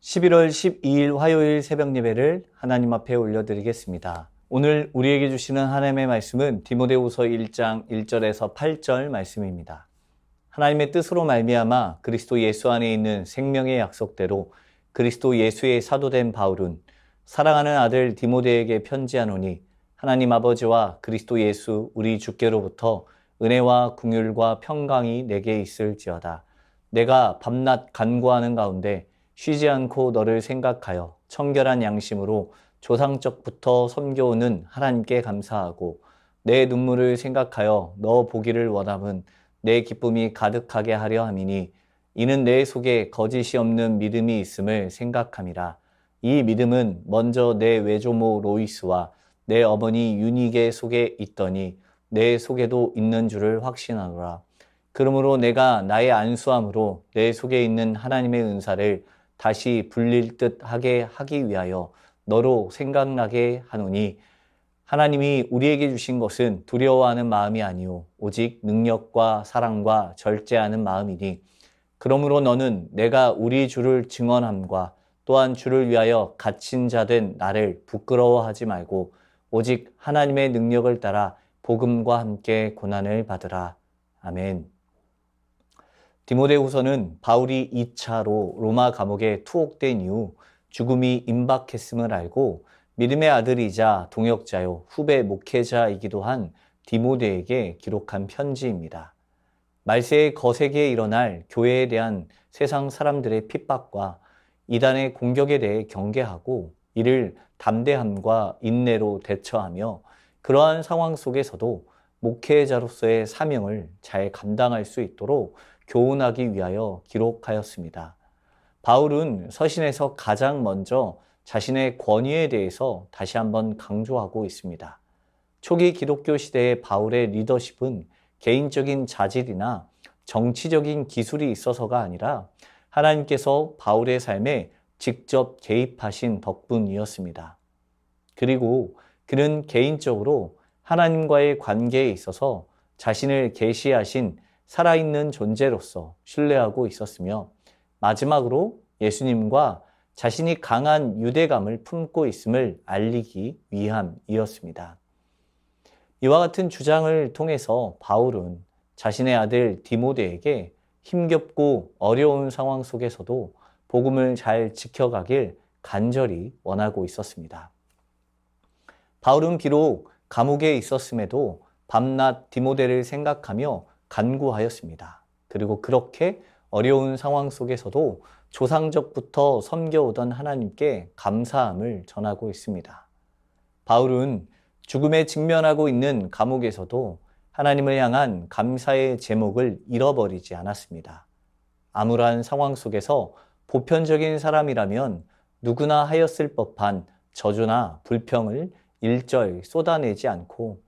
11월 12일 화요일 새벽 예배를 하나님 앞에 올려드리겠습니다. 오늘 우리에게 주시는 하나님의 말씀은 디모데후서 1장 1절에서 8절 말씀입니다. 하나님의 뜻으로 말미암아 그리스도 예수 안에 있는 생명의 약속대로 그리스도 예수의 사도된 바울은 사랑하는 아들 디모데에게 편지하노니 하나님 아버지와 그리스도 예수 우리 주께로부터 은혜와 긍휼과 평강이 내게 있을지어다. 내가 밤낮 간구하는 가운데 쉬지 않고 너를 생각하여 청결한 양심으로 조상적부터 섬겨오는 하나님께 감사하고 내 눈물을 생각하여 너 보기를 원함은 내 기쁨이 가득하게 하려 함이니 이는 내 속에 거짓이 없는 믿음이 있음을 생각함이라. 이 믿음은 먼저 내 외조모 로이스와 내 어머니 유니게 속에 있더니 내 속에도 있는 줄을 확신하노라. 그러므로 내가 나의 안수함으로 내 속에 있는 하나님의 은사를 다시 불릴 듯 하게 하기 위하여 너로 생각나게 하노니 하나님이 우리에게 주신 것은 두려워하는 마음이 아니요 오직 능력과 사랑과 절제하는 마음이니 그러므로 너는 내가 우리 주를 증언함과 또한 주를 위하여 갇힌 자 된 나를 부끄러워하지 말고 오직 하나님의 능력을 따라 복음과 함께 고난을 받으라. 아멘. 디모데후서는 바울이 2차로 로마 감옥에 투옥된 이후 죽음이 임박했음을 알고 믿음의 아들이자 동역자요 후배 목회자이기도 한 디모데에게 기록한 편지입니다. 말세의 거세게 일어날 교회에 대한 세상 사람들의 핍박과 이단의 공격에 대해 경계하고 이를 담대함과 인내로 대처하며 그러한 상황 속에서도 목회자로서의 사명을 잘 감당할 수 있도록 교훈하기 위하여 기록하였습니다. 바울은 서신에서 가장 먼저 자신의 권위에 대해서 다시 한번 강조하고 있습니다. 초기 기독교 시대의 바울의 리더십은 개인적인 자질이나 정치적인 기술이 있어서가 아니라 하나님께서 바울의 삶에 직접 개입하신 덕분이었습니다. 그리고 그는 개인적으로 하나님과의 관계에 있어서 자신을 계시하신 살아있는 존재로서 신뢰하고 있었으며 마지막으로 예수님과 자신이 강한 유대감을 품고 있음을 알리기 위함이었습니다. 이와 같은 주장을 통해서 바울은 자신의 아들 디모데에게 힘겹고 어려운 상황 속에서도 복음을 잘 지켜가길 간절히 원하고 있었습니다. 바울은 비록 감옥에 있었음에도 밤낮 디모데를 생각하며 간구하였습니다. 그리고 그렇게 어려운 상황 속에서도 조상적부터 섬겨오던 하나님께 감사함을 전하고 있습니다. 바울은 죽음에 직면하고 있는 감옥에서도 하나님을 향한 감사의 제목을 잃어버리지 않았습니다. 암울한 상황 속에서 보편적인 사람이라면 누구나 하였을 법한 저주나 불평을 일절 쏟아내지 않고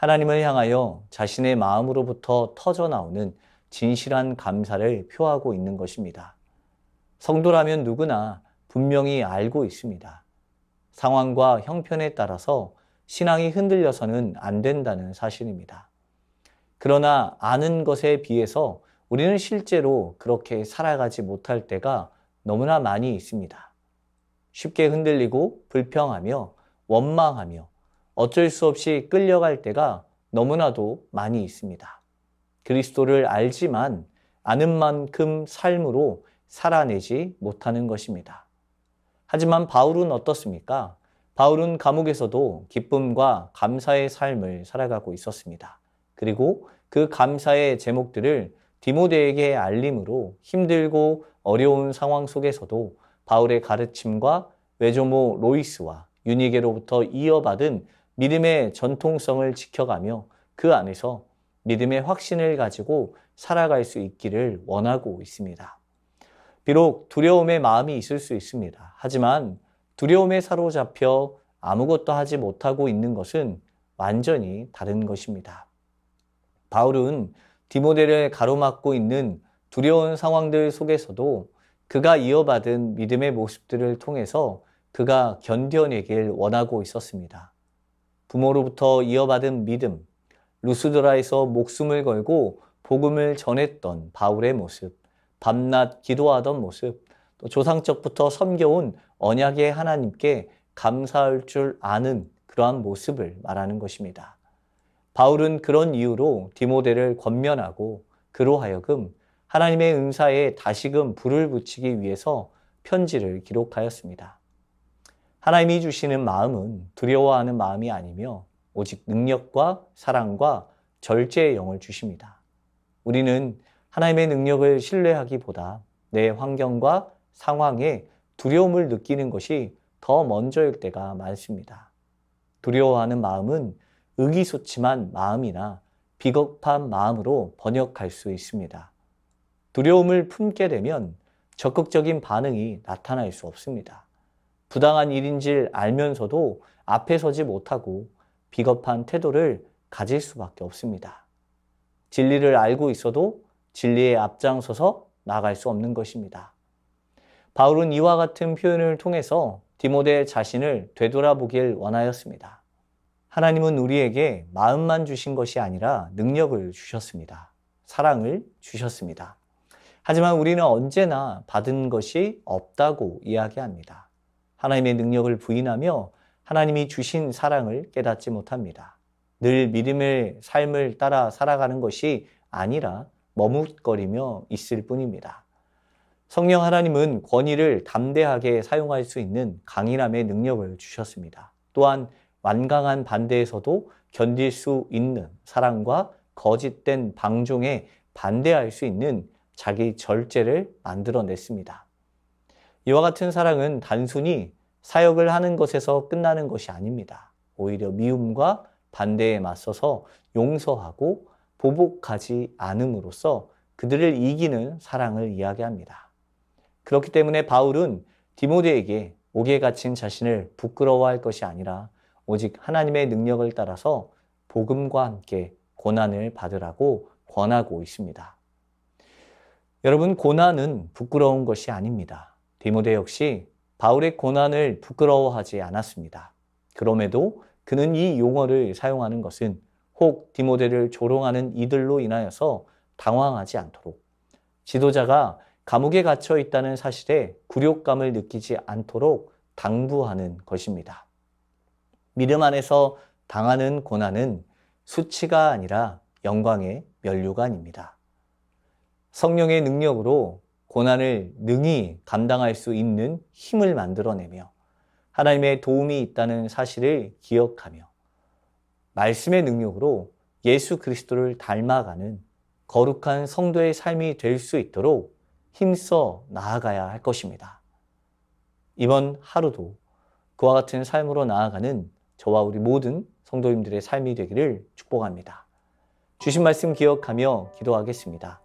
하나님을 향하여 자신의 마음으로부터 터져나오는 진실한 감사를 표하고 있는 것입니다. 성도라면 누구나 분명히 알고 있습니다. 상황과 형편에 따라서 신앙이 흔들려서는 안 된다는 사실입니다. 그러나 아는 것에 비해서 우리는 실제로 그렇게 살아가지 못할 때가 너무나 많이 있습니다. 쉽게 흔들리고 불평하며 원망하며 어쩔 수 없이 끌려갈 때가 너무나도 많이 있습니다. 그리스도를 알지만 아는 만큼 삶으로 살아내지 못하는 것입니다. 하지만 바울은 어떻습니까? 바울은 감옥에서도 기쁨과 감사의 삶을 살아가고 있었습니다. 그리고 그 감사의 제목들을 디모데에게 알림으로 힘들고 어려운 상황 속에서도 바울의 가르침과 외조모 로이스와 유니게로부터 이어받은 믿음의 전통성을 지켜가며 그 안에서 믿음의 확신을 가지고 살아갈 수 있기를 원하고 있습니다. 비록 두려움의 마음이 있을 수 있습니다. 하지만 두려움에 사로잡혀 아무것도 하지 못하고 있는 것은 완전히 다른 것입니다. 바울은 디모데를 가로막고 있는 두려운 상황들 속에서도 그가 이어받은 믿음의 모습들을 통해서 그가 견뎌내길 원하고 있었습니다. 부모로부터 이어받은 믿음, 루스드라에서 목숨을 걸고 복음을 전했던 바울의 모습, 밤낮 기도하던 모습, 또 조상적부터 섬겨온 언약의 하나님께 감사할 줄 아는 그러한 모습을 말하는 것입니다. 바울은 그런 이유로 디모데를 권면하고 그로 하여금 하나님의 은사에 다시금 불을 붙이기 위해서 편지를 기록하였습니다. 하나님이 주시는 마음은 두려워하는 마음이 아니며 오직 능력과 사랑과 절제의 영을 주십니다. 우리는 하나님의 능력을 신뢰하기보다 내 환경과 상황에 두려움을 느끼는 것이 더 먼저일 때가 많습니다. 두려워하는 마음은 의기소침한 마음이나 비겁한 마음으로 번역할 수 있습니다. 두려움을 품게 되면 적극적인 반응이 나타날 수 없습니다. 부당한 일인 줄 알면서도 앞에 서지 못하고 비겁한 태도를 가질 수밖에 없습니다. 진리를 알고 있어도 진리에 앞장서서 나갈 수 없는 것입니다. 바울은 이와 같은 표현을 통해서 디모데 자신을 되돌아보길 원하였습니다. 하나님은 우리에게 마음만 주신 것이 아니라 능력을 주셨습니다. 사랑을 주셨습니다. 하지만 우리는 언제나 받은 것이 없다고 이야기합니다. 하나님의 능력을 부인하며 하나님이 주신 사랑을 깨닫지 못합니다. 늘 믿음의 삶을 따라 살아가는 것이 아니라 머뭇거리며 있을 뿐입니다. 성령 하나님은 권위를 담대하게 사용할 수 있는 강인함의 능력을 주셨습니다. 또한 완강한 반대에서도 견딜 수 있는 사랑과 거짓된 방종에 반대할 수 있는 자기 절제를 만들어냈습니다. 이와 같은 사랑은 단순히 사역을 하는 것에서 끝나는 것이 아닙니다. 오히려 미움과 반대에 맞서서 용서하고 보복하지 않음으로써 그들을 이기는 사랑을 이야기합니다. 그렇기 때문에 바울은 디모데에게 옥에 갇힌 자신을 부끄러워할 것이 아니라 오직 하나님의 능력을 따라서 복음과 함께 고난을 받으라고 권하고 있습니다. 여러분, 고난은 부끄러운 것이 아닙니다. 디모데 역시 바울의 고난을 부끄러워하지 않았습니다. 그럼에도 그는 이 용어를 사용하는 것은 혹 디모데를 조롱하는 이들로 인하여서 당황하지 않도록, 지도자가 감옥에 갇혀 있다는 사실에 굴욕감을 느끼지 않도록 당부하는 것입니다. 믿음 안에서 당하는 고난은 수치가 아니라 영광의 면류관입니다. 성령의 능력으로 고난을 능히 감당할 수 있는 힘을 만들어내며 하나님의 도움이 있다는 사실을 기억하며 말씀의 능력으로 예수 그리스도를 닮아가는 거룩한 성도의 삶이 될 수 있도록 힘써 나아가야 할 것입니다. 이번 하루도 그와 같은 삶으로 나아가는 저와 우리 모든 성도님들의 삶이 되기를 축복합니다. 주신 말씀 기억하며 기도하겠습니다.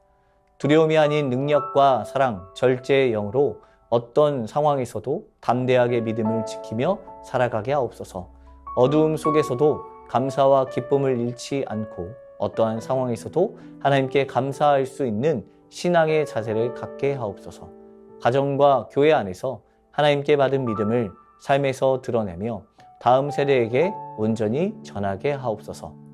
두려움이 아닌 능력과 사랑, 절제의 영으로 어떤 상황에서도 담대하게 믿음을 지키며 살아가게 하옵소서. 어두움 속에서도 감사와 기쁨을 잃지 않고 어떠한 상황에서도 하나님께 감사할 수 있는 신앙의 자세를 갖게 하옵소서. 가정과 교회 안에서 하나님께 받은 믿음을 삶에서 드러내며 다음 세대에게 온전히 전하게 하옵소서.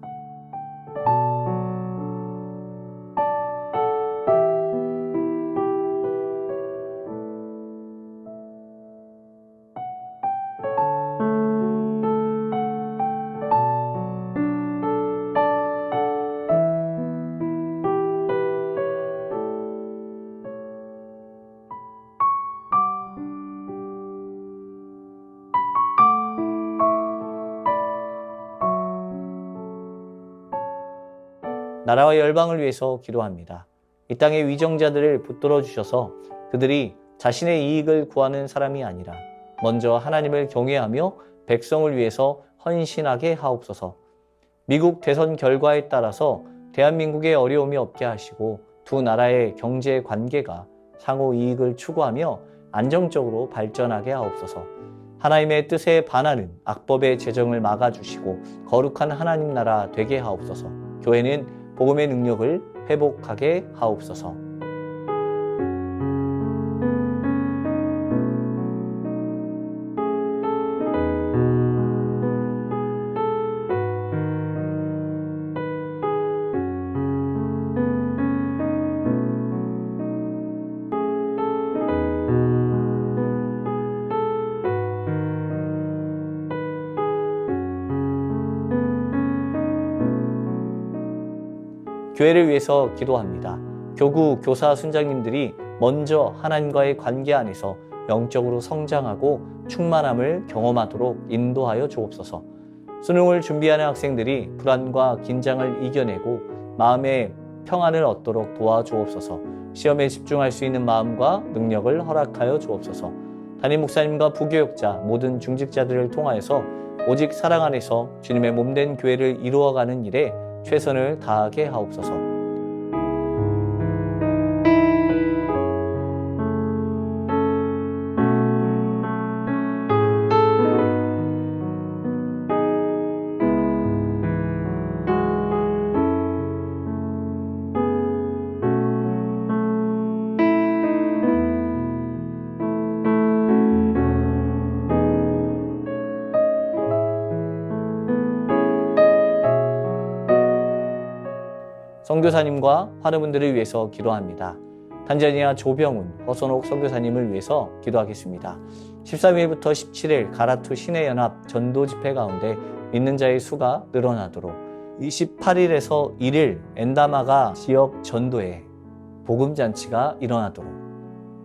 나라와 열방을 위해서 기도합니다. 이 땅의 위정자들을 붙들어 주셔서 그들이 자신의 이익을 구하는 사람이 아니라 먼저 하나님을 경외하며 백성을 위해서 헌신하게 하옵소서. 미국 대선 결과에 따라서 대한민국에 어려움이 없게 하시고 두 나라의 경제 관계가 상호 이익을 추구하며 안정적으로 발전하게 하옵소서. 하나님의 뜻에 반하는 악법의 재정을 막아주시고 거룩한 하나님 나라 되게 하옵소서. 교회는 복음의 능력을 회복하게 하옵소서. 교회를 위해서 기도합니다. 교구, 교사, 순장님들이 먼저 하나님과의 관계 안에서 영적으로 성장하고 충만함을 경험하도록 인도하여 주옵소서. 수능을 준비하는 학생들이 불안과 긴장을 이겨내고 마음의 평안을 얻도록 도와주옵소서. 시험에 집중할 수 있는 마음과 능력을 허락하여 주옵소서. 담임 목사님과 부교육자, 모든 중직자들을 통하여서 오직 사랑 안에서 주님의 몸된 교회를 이루어가는 일에 최선을 다하게 하옵소서. 선교사님과 환우분들을 위해서 기도합니다. 탄자니아 조병훈, 허선옥 선교사님을 위해서 기도하겠습니다. 13일부터 17일 가라투 신해연합 전도 집회 가운데 믿는 자의 수가 늘어나도록 28일에서 1일 엔다마가 지역 전도에 복음잔치가 일어나도록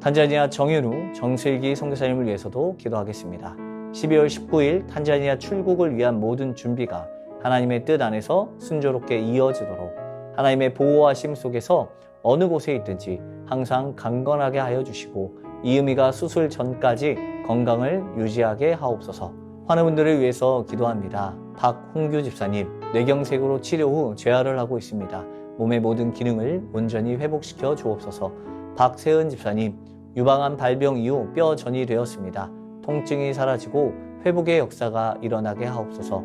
탄자니아 정윤우, 정슬기 선교사님을 위해서도 기도하겠습니다. 12월 19일 탄자니아 출국을 위한 모든 준비가 하나님의 뜻 안에서 순조롭게 이어지도록 하나님의 보호하심 속에서 어느 곳에 있든지 항상 강건하게 하여 주시고 이음이가 수술 전까지 건강을 유지하게 하옵소서. 환우분들을 위해서 기도합니다. 박홍규 집사님, 뇌경색으로 치료 후 재활을 하고 있습니다. 몸의 모든 기능을 온전히 회복시켜 주옵소서. 박세은 집사님, 유방암 발병 이후 뼈 전이 되었습니다. 통증이 사라지고 회복의 역사가 일어나게 하옵소서.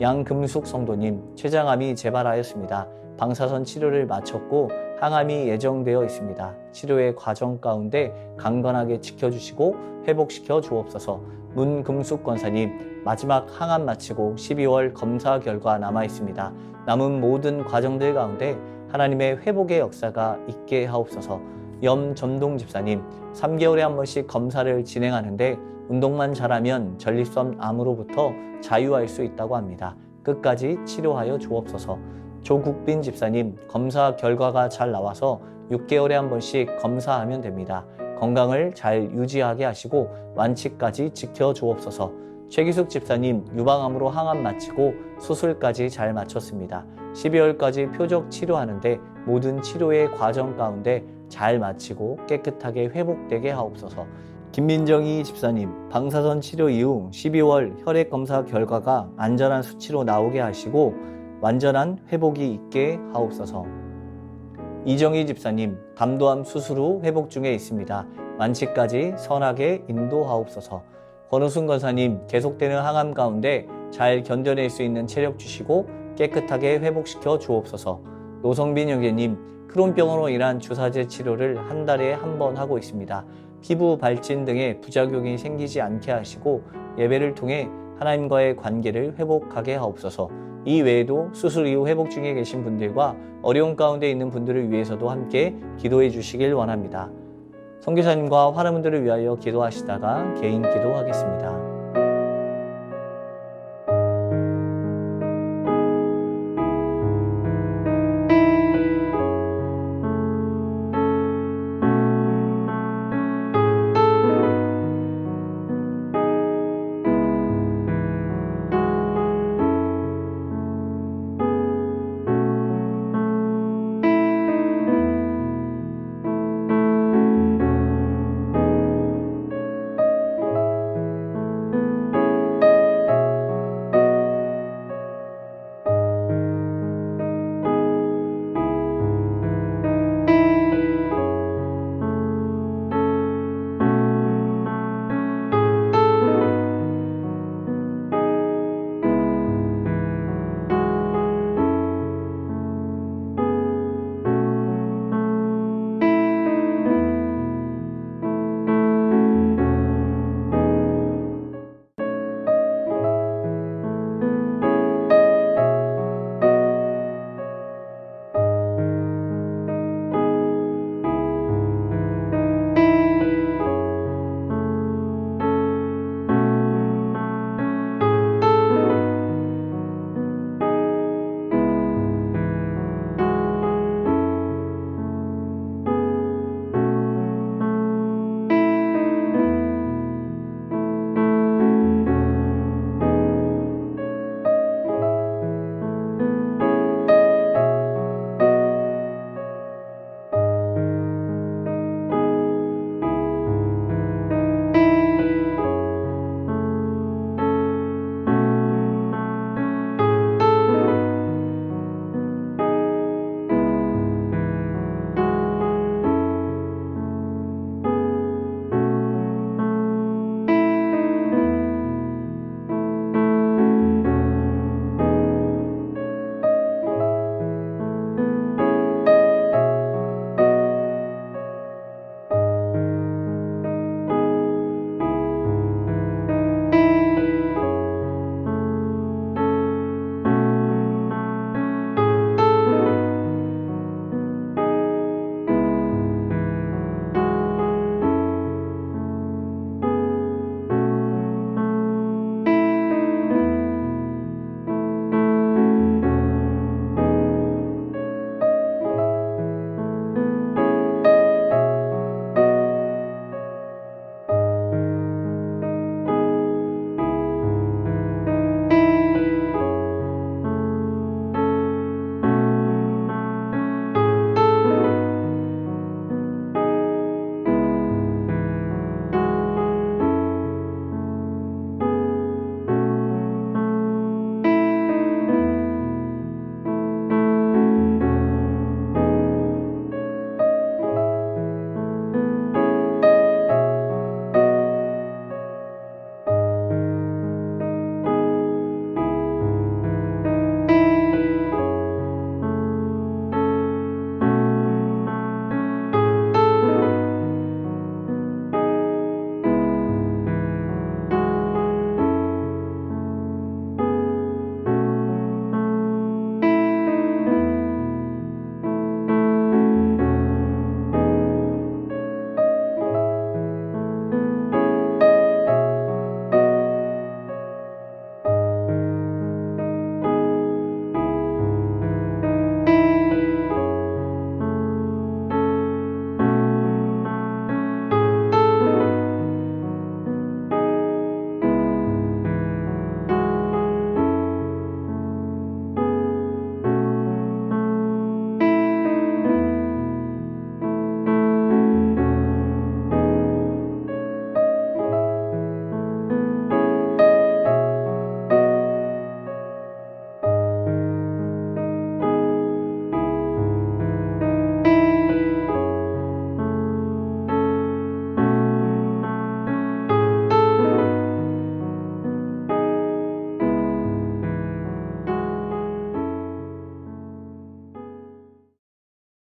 양금숙 성도님, 췌장암이 재발하였습니다. 방사선 치료를 마쳤고 항암이 예정되어 있습니다. 치료의 과정 가운데 강건하게 지켜주시고 회복시켜 주옵소서. 문금숙 권사님, 마지막 항암 마치고 12월 검사 결과 남아 있습니다. 남은 모든 과정들 가운데 하나님의 회복의 역사가 있게 하옵소서. 염전동 집사님, 3개월에 한 번씩 검사를 진행하는데 운동만 잘하면 전립선 암으로부터 자유할 수 있다고 합니다. 끝까지 치료하여 주옵소서. 조국빈 집사님, 검사 결과가 잘 나와서 6개월에 한 번씩 검사하면 됩니다. 건강을 잘 유지하게 하시고 완치까지 지켜주옵소서. 최기숙 집사님, 유방암으로 항암 마치고 수술까지 잘 마쳤습니다. 12월까지 표적 치료하는데 모든 치료의 과정 가운데 잘 마치고 깨끗하게 회복되게 하옵소서. 김민정희 집사님, 방사선 치료 이후 12월 혈액검사 결과가 안전한 수치로 나오게 하시고 완전한 회복이 있게 하옵소서. 이정희 집사님, 담도암 수술 후 회복 중에 있습니다. 완치까지 선하게 인도하옵소서. 권우순 권사님, 계속되는 항암 가운데 잘 견뎌낼 수 있는 체력 주시고 깨끗하게 회복시켜 주옵소서. 노성빈 형제님, 크론병으로 인한 주사제 치료를 한 달에 한 번 하고 있습니다. 피부 발진 등의 부작용이 생기지 않게 하시고 예배를 통해 하나님과의 관계를 회복하게 하옵소서. 이 외에도 수술 이후 회복 중에 계신 분들과 어려운 가운데 있는 분들을 위해서도 함께 기도해 주시길 원합니다. 선교사님과 환우분들을 위하여 기도하시다가 개인 기도하겠습니다.